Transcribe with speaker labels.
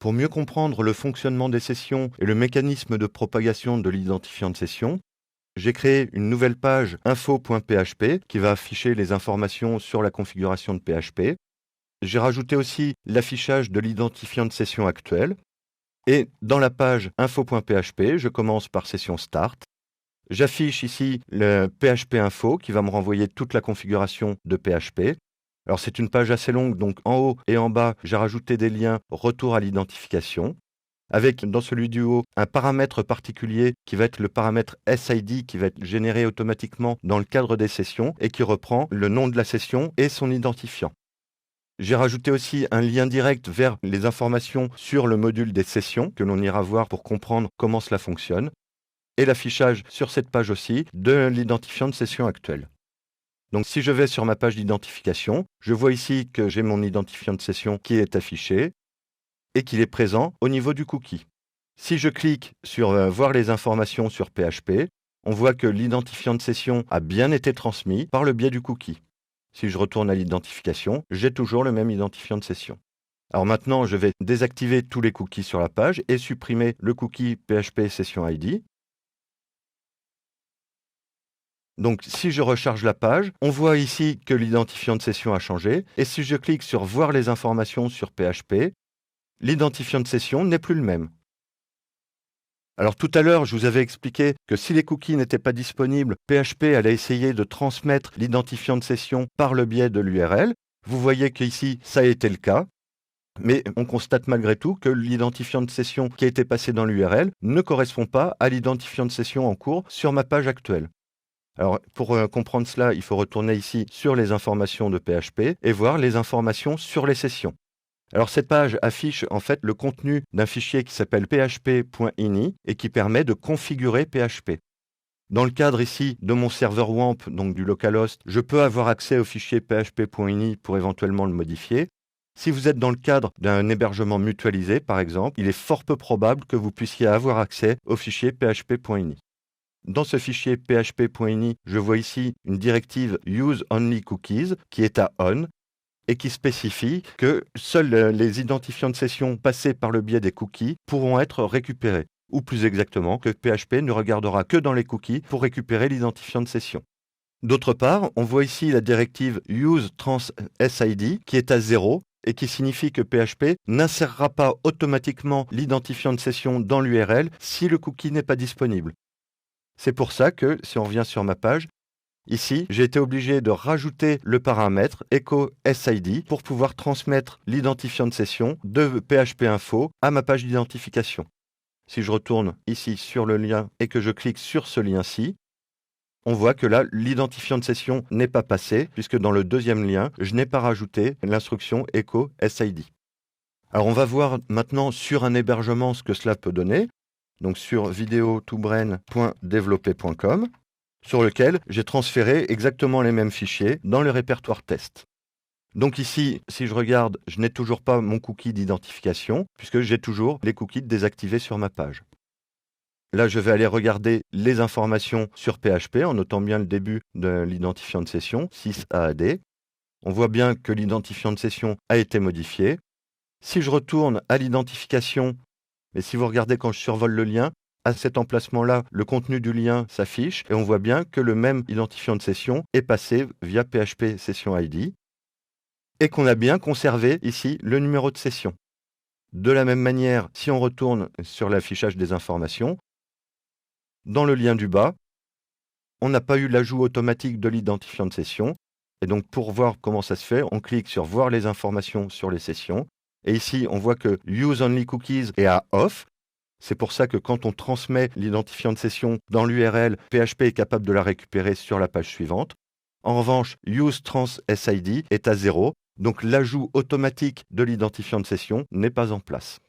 Speaker 1: Pour mieux comprendre le fonctionnement des sessions et le mécanisme de propagation de l'identifiant de session, j'ai créé une nouvelle page info.php qui va afficher les informations sur la configuration de PHP. J'ai rajouté aussi l'affichage de l'identifiant de session actuel. Et dans la page info.php, je commence par session start. J'affiche ici le PHP info qui va me renvoyer toute la configuration de PHP. Alors c'est une page assez longue, donc en haut et en bas, j'ai rajouté des liens retour à l'identification, avec dans celui du haut un paramètre particulier qui va être le paramètre SID qui va être généré automatiquement dans le cadre des sessions et qui reprend le nom de la session et son identifiant. J'ai rajouté aussi un lien direct vers les informations sur le module des sessions que l'on ira voir pour comprendre comment cela fonctionne, et l'affichage sur cette page aussi de l'identifiant de session actuel. Donc si je vais sur ma page d'identification, je vois ici que j'ai mon identifiant de session qui est affiché et qu'il est présent au niveau du cookie. Si je clique sur voir les informations sur PHP, on voit que l'identifiant de session a bien été transmis par le biais du cookie. Si je retourne à l'identification, j'ai toujours le même identifiant de session. Alors maintenant, je vais désactiver tous les cookies sur la page et supprimer le cookie PHP Session ID. Donc si je recharge la page, on voit ici que l'identifiant de session a changé, et si je clique sur voir les informations sur PHP, l'identifiant de session n'est plus le même. Alors tout à l'heure, je vous avais expliqué que si les cookies n'étaient pas disponibles, PHP allait essayer de transmettre l'identifiant de session par le biais de l'URL. Vous voyez qu'ici, ça a été le cas. Mais on constate malgré tout que l'identifiant de session qui a été passé dans l'URL ne correspond pas à l'identifiant de session en cours sur ma page actuelle. Alors, pour comprendre cela, il faut retourner ici sur les informations de PHP et voir les informations sur les sessions. Alors, cette page affiche en fait le contenu d'un fichier qui s'appelle php.ini et qui permet de configurer PHP. Dans le cadre ici de mon serveur WAMP, donc du localhost, je peux avoir accès au fichier php.ini pour éventuellement le modifier. Si vous êtes dans le cadre d'un hébergement mutualisé, par exemple, il est fort peu probable que vous puissiez avoir accès au fichier php.ini. Dans ce fichier php.ini, je vois ici une directive Use Only Cookies qui est à on et qui spécifie que seuls les identifiants de session passés par le biais des cookies pourront être récupérés, ou plus exactement que PHP ne regardera que dans les cookies pour récupérer l'identifiant de session. D'autre part, on voit ici la directive Use Trans SID qui est à 0 et qui signifie que PHP n'insérera pas automatiquement l'identifiant de session dans l'URL si le cookie n'est pas disponible. C'est pour ça que, si on revient sur ma page, ici, j'ai été obligé de rajouter le paramètre echo SID pour pouvoir transmettre l'identifiant de session de PHP Info à ma page d'identification. Si je retourne ici sur le lien et que je clique sur ce lien-ci, on voit que là, l'identifiant de session n'est pas passé, puisque dans le deuxième lien, je n'ai pas rajouté l'instruction echo SID. Alors on va voir maintenant sur un hébergement ce que cela peut donner. Donc sur video2brain.developper.com, sur lequel j'ai transféré exactement les mêmes fichiers dans le répertoire test. Donc ici, si je regarde, je n'ai toujours pas mon cookie d'identification, puisque j'ai toujours les cookies désactivés sur ma page. Là, je vais aller regarder les informations sur PHP, en notant bien le début de l'identifiant de session, 6AAD. On voit bien que l'identifiant de session a été modifié. Si je retourne à l'identification, mais si vous regardez quand je survole le lien, à cet emplacement-là, le contenu du lien s'affiche et on voit bien que le même identifiant de session est passé via PHP Session ID et qu'on a bien conservé ici le numéro de session. De la même manière, si on retourne sur l'affichage des informations, dans le lien du bas, on n'a pas eu l'ajout automatique de l'identifiant de session. Et donc pour voir comment ça se fait, on clique sur voir les informations sur les sessions. Et ici, on voit que Use Only Cookies est à off. C'est pour ça que quand on transmet l'identifiant de session dans l'URL, PHP est capable de la récupérer sur la page suivante. En revanche, Use Trans SID est à 0. Donc l'ajout automatique de l'identifiant de session n'est pas en place.